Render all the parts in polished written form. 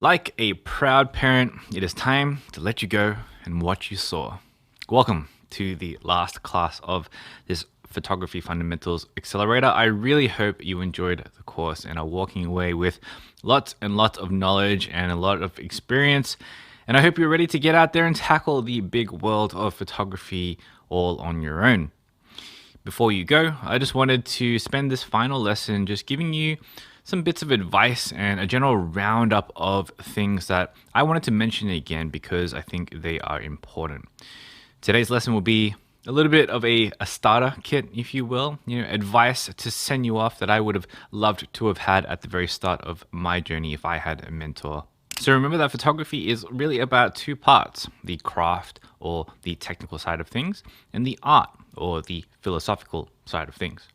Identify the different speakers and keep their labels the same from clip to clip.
Speaker 1: Like a proud parent, it is time to let you go and what you saw. Welcome to the last class of this Photography Fundamentals Accelerator. I really hope you enjoyed the course and are walking away with lots and lots of knowledge and a lot of experience. And I hope you're ready to get out there and tackle the big world of photography all on your own. Before you go, I just wanted to spend this final lesson just giving you some bits of advice and a general roundup of things that I wanted to mention again because I think they are important. Today's lesson will be a little bit of a starter kit, if you will, advice to send you off that I would have loved to have had at the very start of my journey if I had a mentor. So remember that photography is really about two parts: the craft or the technical side of things and the art or the philosophical side of things.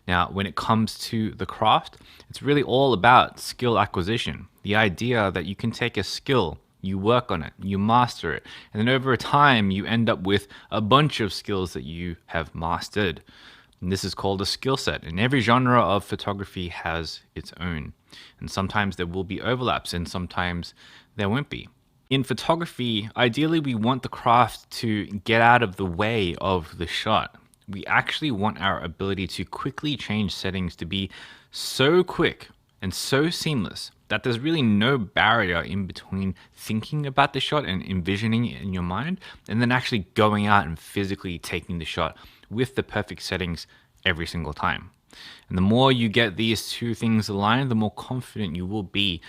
Speaker 1: Now, when it comes to the craft, it's really all about skill acquisition. The idea that you can take a skill, you work on it, you master it, and then over time you end up with a bunch of skills that you have mastered. And this is called a skill set, and every genre of photography has its own. And sometimes there will be overlaps, and sometimes there won't be. In photography, ideally we want the craft to get out of the way of the shot. We actually want our ability to quickly change settings to be so quick and so seamless that there's really no barrier in between thinking about the shot and envisioning it in your mind and then actually going out and physically taking the shot with the perfect settings every single time. And the more you get these two things aligned, the more confident you will be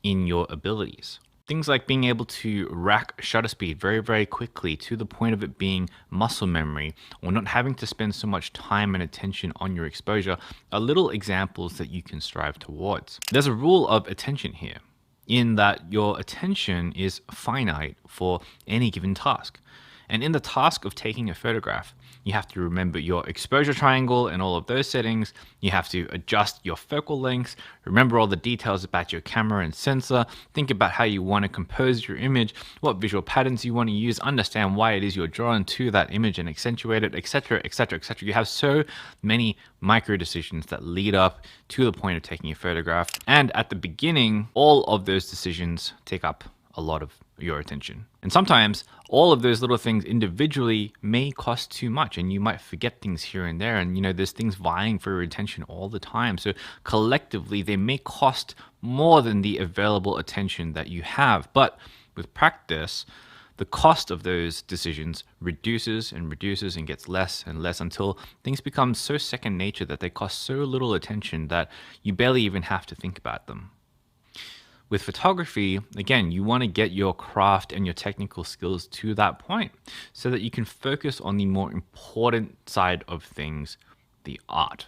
Speaker 1: in your abilities. Things like being able to rack shutter speed very, very quickly to the point of it being muscle memory, or not having to spend so much time and attention on your exposure, are little examples that you can strive towards. There's a rule of attention here, in that your attention is finite for any given task. And in the task of taking a photograph, you have to remember your exposure triangle and all of those settings. You have to adjust your focal lengths, remember all the details about your camera and sensor, think about how you want to compose your image, what visual patterns you want to use, understand why it is you're drawn to that image and accentuate it, etc., etc., etc. You have so many micro decisions that lead up to the point of taking a photograph. And at the beginning, all of those decisions take up a lot of your attention. And sometimes all of those little things individually may cost too much and you might forget things here and there. And there's things vying for your attention all the time. So collectively, they may cost more than the available attention that you have. But with practice, the cost of those decisions reduces and reduces and gets less and less until things become so second nature that they cost so little attention that you barely even have to think about them. With photography, again, you want to get your craft and your technical skills to that point so that you can focus on the more important side of things, the art.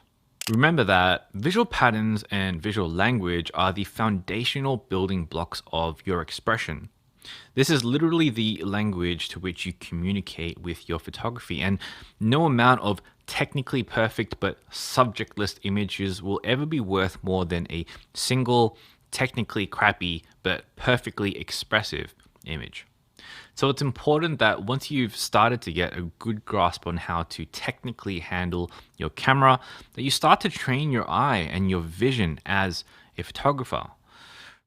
Speaker 1: Remember that visual patterns and visual language are the foundational building blocks of your expression. This is literally the language to which you communicate with your photography, and no amount of technically perfect but subjectless images will ever be worth more than a single technically crappy but perfectly expressive image. So it's important that once you've started to get a good grasp on how to technically handle your camera, that you start to train your eye and your vision as a photographer.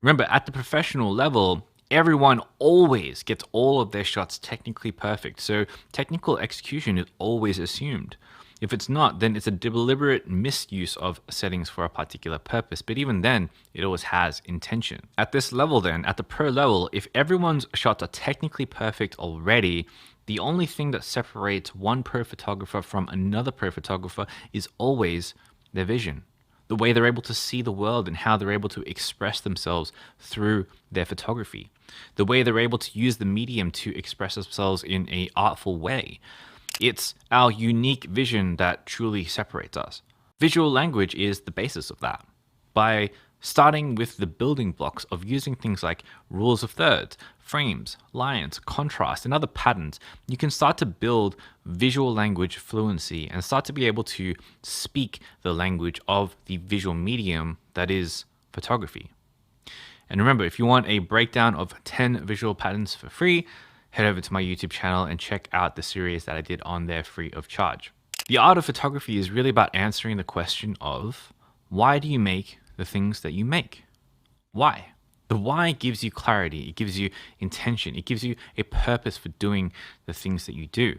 Speaker 1: Remember, at the professional level, everyone always gets all of their shots technically perfect, so technical execution is always assumed. If it's not, then it's a deliberate misuse of settings for a particular purpose. But even then, it always has intention. At this level then, at the pro level, if everyone's shots are technically perfect already, the only thing that separates one pro photographer from another pro photographer is always their vision. The way they're able to see the world and how they're able to express themselves through their photography. The way they're able to use the medium to express themselves in an artful way. It's our unique vision that truly separates us. Visual language is the basis of that. By starting with the building blocks of using things like rules of thirds, frames, lines, contrast, and other patterns, you can start to build visual language fluency and start to be able to speak the language of the visual medium that is photography. And remember, if you want a breakdown of 10 visual patterns for free, head over to my YouTube channel and check out the series that I did on there free of charge. The art of photography is really about answering the question of, why do you make the things that you make? Why? The why gives you clarity, it gives you intention, it gives you a purpose for doing the things that you do.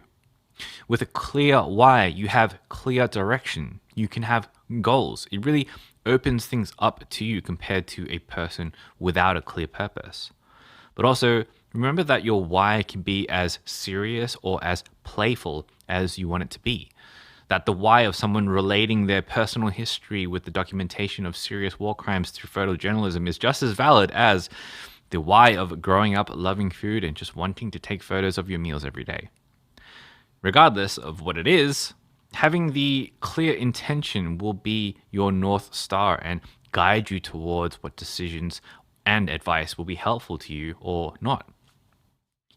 Speaker 1: With a clear why, you have clear direction. You can have goals. It really opens things up to you compared to a person without a clear purpose. But also, remember that your why can be as serious or as playful as you want it to be. That the why of someone relating their personal history with the documentation of serious war crimes through photojournalism is just as valid as the why of growing up loving food and just wanting to take photos of your meals every day. Regardless of what it is, having the clear intention will be your North Star and guide you towards what decisions and advice will be helpful to you or not.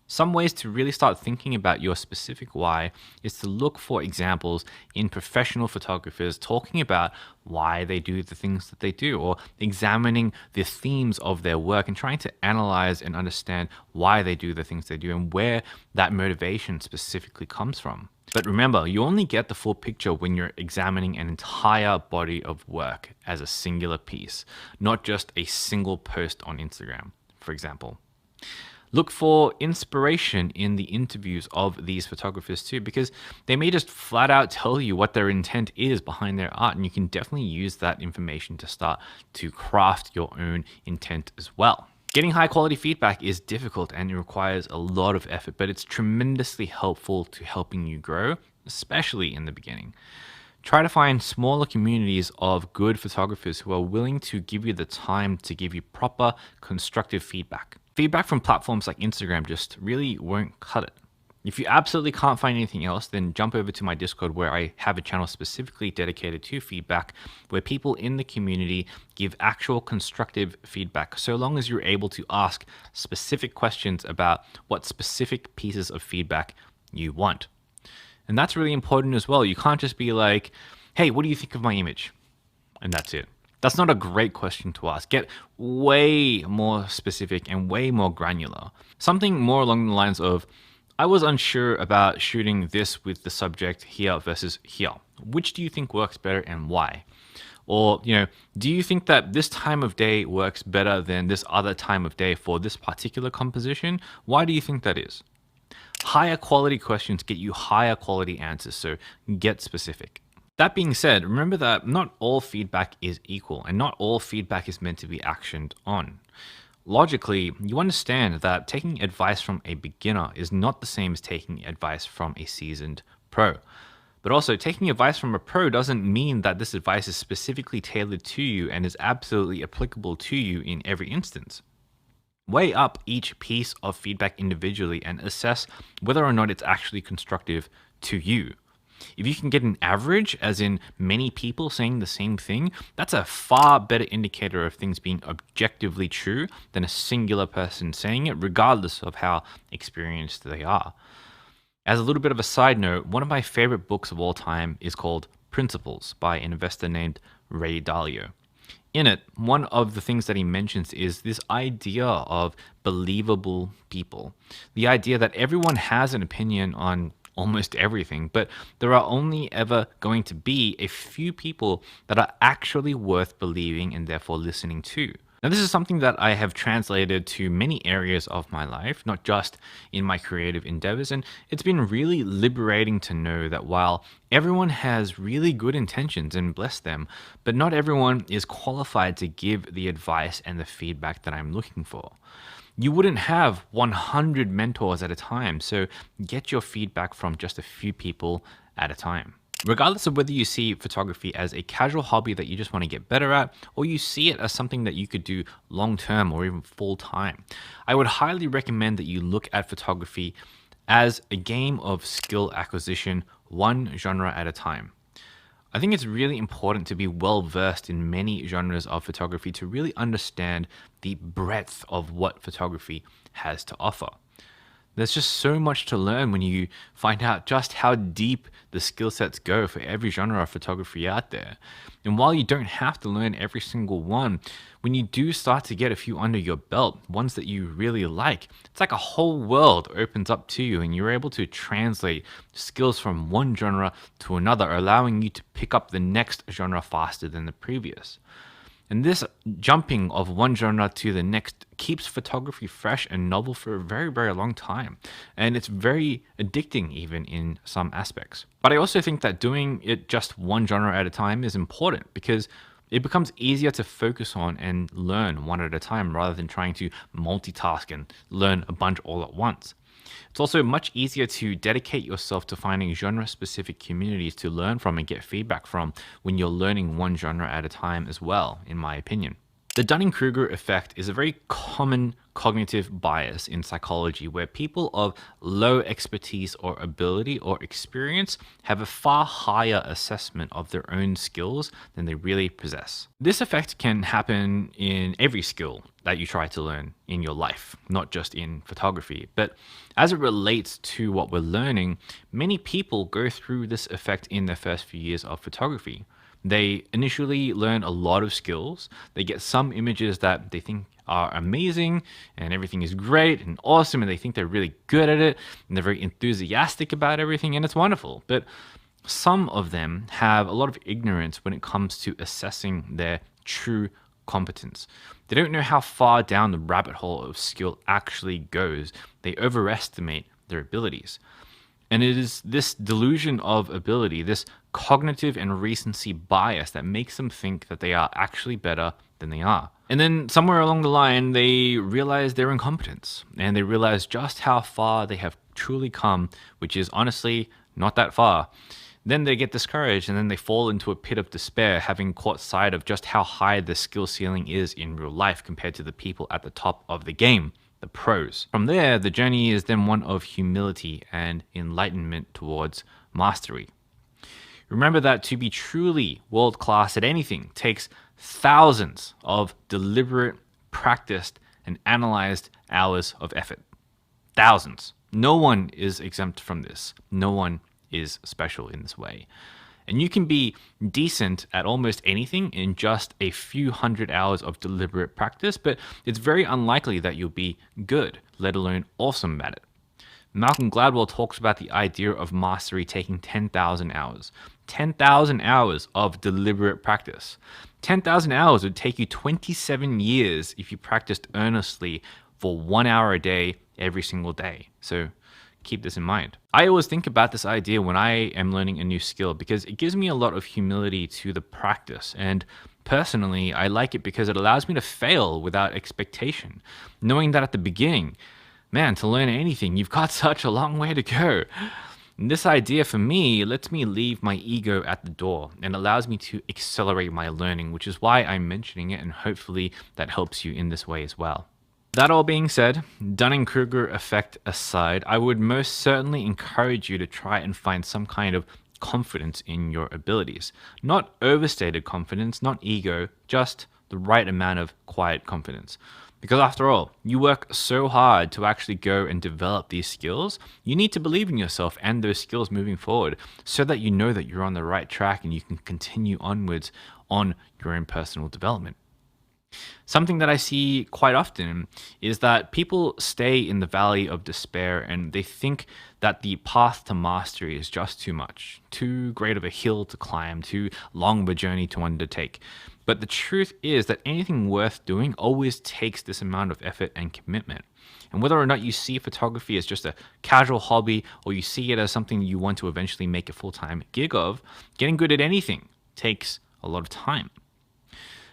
Speaker 1: Some ways to really start thinking about your specific why is to look for examples in professional photographers talking about why they do the things that they do, or examining the themes of their work and trying to analyze and understand why they do the things they do and where that motivation specifically comes from. But remember, you only get the full picture when you're examining an entire body of work as a singular piece, not just a single post on Instagram, for example. Look for inspiration in the interviews of these photographers too, because they may just flat out tell you what their intent is behind their art, and you can definitely use that information to start to craft your own intent as well. Getting high quality feedback is difficult and it requires a lot of effort, but it's tremendously helpful to helping you grow, especially in the beginning. Try to find smaller communities of good photographers who are willing to give you the time to give you proper, constructive feedback. Feedback from platforms like Instagram just really won't cut it. If you absolutely can't find anything else, then jump over to my Discord where I have a channel specifically dedicated to feedback, where people in the community give actual constructive feedback, so long as you're able to ask specific questions about what specific pieces of feedback you want. And that's really important as well. You can't just be like, hey, what do you think of my image? And that's it. That's not a great question to ask. Get way more specific and way more granular. Something more along the lines of, I was unsure about shooting this with the subject here versus here. Which do you think works better and why? Or, do you think that this time of day works better than this other time of day for this particular composition? Why do you think that is? Higher quality questions get you higher quality answers, so get specific. That being said, remember that not all feedback is equal and not all feedback is meant to be actioned on. Logically, you understand that taking advice from a beginner is not the same as taking advice from a seasoned pro. But also, taking advice from a pro doesn't mean that this advice is specifically tailored to you and is absolutely applicable to you in every instance. Weigh up each piece of feedback individually and assess whether or not it's actually constructive to you. If you can get an average, as in many people saying the same thing, that's a far better indicator of things being objectively true than a singular person saying it, regardless of how experienced they are. As a little bit of a side note, one of my favorite books of all time is called Principles by an investor named Ray Dalio. In it, one of the things that he mentions is this idea of believable people. The idea that everyone has an opinion on almost everything, but there are only ever going to be a few people that are actually worth believing and therefore listening to. Now, this is something that I have translated to many areas of my life, not just in my creative endeavors, and it's been really liberating to know that while everyone has really good intentions, and bless them, but not everyone is qualified to give the advice and the feedback that I'm looking for. You wouldn't have 100 mentors at a time, so get your feedback from just a few people at a time. Regardless of whether you see photography as a casual hobby that you just want to get better at, or you see it as something that you could do long-term or even full-time, I would highly recommend that you look at photography as a game of skill acquisition, one genre at a time. I think it's really important to be well versed in many genres of photography to really understand the breadth of what photography has to offer. There's just so much to learn when you find out just how deep the skill sets go for every genre of photography out there. And while you don't have to learn every single one, when you do start to get a few under your belt, ones that you really like, it's like a whole world opens up to you and you're able to translate skills from one genre to another, allowing you to pick up the next genre faster than the previous. And this jumping of one genre to the next keeps photography fresh and novel for a very, very long time. And it's very addicting, even in some aspects. But I also think that doing it just one genre at a time is important because it becomes easier to focus on and learn one at a time rather than trying to multitask and learn a bunch all at once. It's also much easier to dedicate yourself to finding genre specific communities to learn from and get feedback from when you're learning one genre at a time as well, in my opinion. The Dunning-Kruger effect is a very common cognitive bias in psychology where people of low expertise or ability or experience have a far higher assessment of their own skills than they really possess. This effect can happen in every skill that you try to learn in your life, not just in photography. But as it relates to what we're learning, many people go through this effect in their first few years of photography. They initially learn a lot of skills. They get some images that they think are amazing and everything is great and awesome and they think they're really good at it and they're very enthusiastic about everything and it's wonderful. But some of them have a lot of ignorance when it comes to assessing their true competence. They don't know how far down the rabbit hole of skill actually goes. They overestimate their abilities. And it is this delusion of ability, this cognitive and recency bias that makes them think that they are actually better than they are. And then somewhere along the line, they realize their incompetence and they realize just how far they have truly come, which is honestly not that far. Then they get discouraged and then they fall into a pit of despair, having caught sight of just how high the skill ceiling is in real life compared to the people at the top of the game, the pros. From there, the journey is then one of humility and enlightenment towards mastery. Remember that to be truly world class at anything takes thousands of deliberate, practiced, and analyzed hours of effort. Thousands. No one is exempt from this. No one is special in this way. And you can be decent at almost anything in just a few hundred hours of deliberate practice, but it's very unlikely that you'll be good, let alone awesome at it. Malcolm Gladwell talks about the idea of mastery taking 10,000 hours. 10,000 hours of deliberate practice. 10,000 hours would take you 27 years if you practiced earnestly for 1 hour a day every single day. So keep this in mind. I always think about this idea when I am learning a new skill because it gives me a lot of humility to the practice. And personally, I like it because it allows me to fail without expectation, knowing that at the beginning, man, to learn anything, you've got such a long way to go. And this idea for me lets me leave my ego at the door and allows me to accelerate my learning, which is why I'm mentioning it, and hopefully that helps you in this way as well. That all being said, Dunning-Kruger effect aside, I would most certainly encourage you to try and find some kind of confidence in your abilities. Not overstated confidence, not ego, just the right amount of quiet confidence. Because after all, you work so hard to actually go and develop these skills, you need to believe in yourself and those skills moving forward so that you know that you're on the right track and you can continue onwards on your own personal development. Something that I see quite often is that people stay in the valley of despair and they think that the path to mastery is just too much, too great of a hill to climb, too long of a journey to undertake. But the truth is that anything worth doing always takes this amount of effort and commitment. And whether or not you see photography as just a casual hobby or you see it as something you want to eventually make a full-time gig of, getting good at anything takes a lot of time.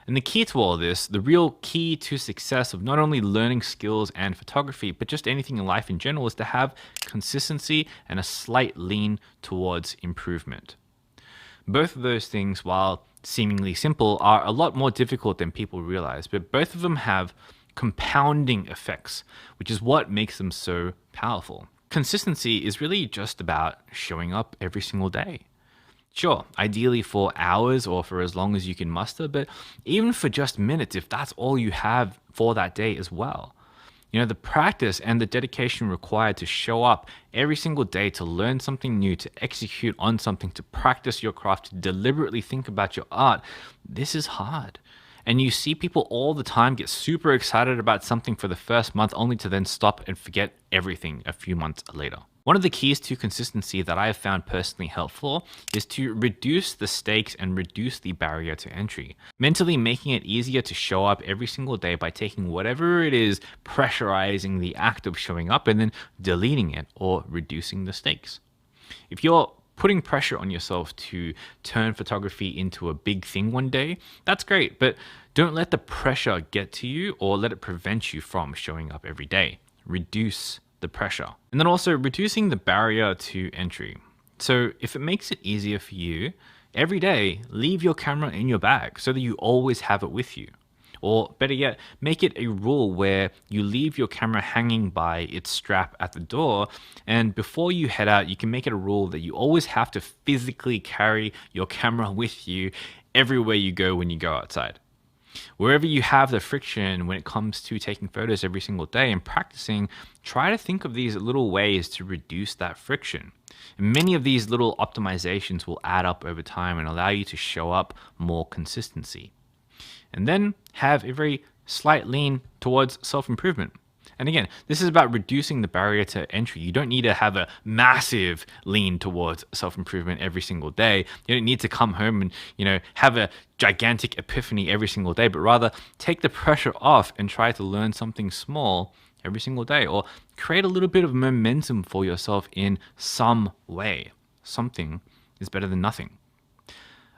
Speaker 1: And the key to all this, the real key to success of not only learning skills and photography, but just anything in life in general, is to have consistency and a slight lean towards improvement. Both of those things, while seemingly simple, are a lot more difficult than people realize, but both of them have compounding effects, which is what makes them so powerful. Consistency is really just about showing up every single day. Sure, ideally for hours or for as long as you can muster, but even for just minutes, if that's all you have for that day as well. You know, the practice and the dedication required to show up every single day, to learn something new, to execute on something, to practice your craft, to deliberately think about your art, this is hard. And you see people all the time get super excited about something for the first month only to then stop and forget everything a few months later. One of the keys to consistency that I have found personally helpful is to reduce the stakes and reduce the barrier to entry. Mentally making it easier to show up every single day by taking whatever it is, pressurizing the act of showing up, and then deleting it or reducing the stakes. If you're putting pressure on yourself to turn photography into a big thing one day, that's great, but don't let the pressure get to you or let it prevent you from showing up every day. Reduce the pressure. And then also reducing the barrier to entry. So if it makes it easier for you, every day leave your camera in your bag so that you always have it with you. Or better yet, make it a rule where you leave your camera hanging by its strap at the door, and before you head out, you can make it a rule that you always have to physically carry your camera with you everywhere you go when you go outside. Wherever you have the friction when it comes to taking photos every single day and practicing, try to think of these little ways to reduce that friction. And many of these little optimizations will add up over time and allow you to show up more consistency. And then have a very slight lean towards self-improvement. And again, this is about reducing the barrier to entry. You don't need to have a massive lean towards self-improvement every single day. You don't need to come home and, have a gigantic epiphany every single day, but rather take the pressure off and try to learn something small every single day, or create a little bit of momentum for yourself in some way. Something is better than nothing.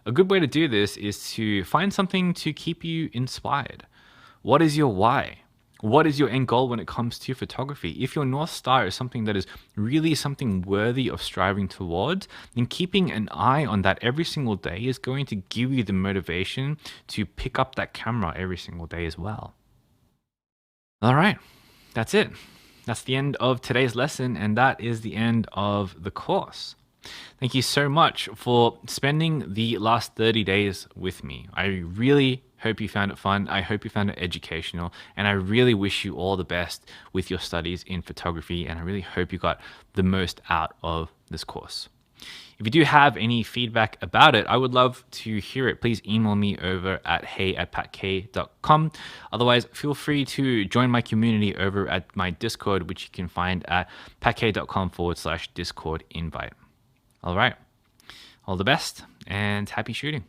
Speaker 1: A good way to do this is to find something to keep you inspired. What is your why? What is your end goal when it comes to photography? If your North Star is something that is really something worthy of striving towards, then keeping an eye on that every single day is going to give you the motivation to pick up that camera every single day as well. All right, that's it. That's the end of today's lesson, and that is the end of the course. Thank you so much for spending the last 30 days with me. I really hope you found it fun. I hope you found it educational, and I really wish you all the best with your studies in photography, and I really hope you got the most out of this course. If you do have any feedback about it, I would love to hear it. Please email me over at hey@patkay.com. Otherwise, feel free to join my community over at my Discord, which you can find at patkay.com/Discord invite. All right, all the best and happy shooting.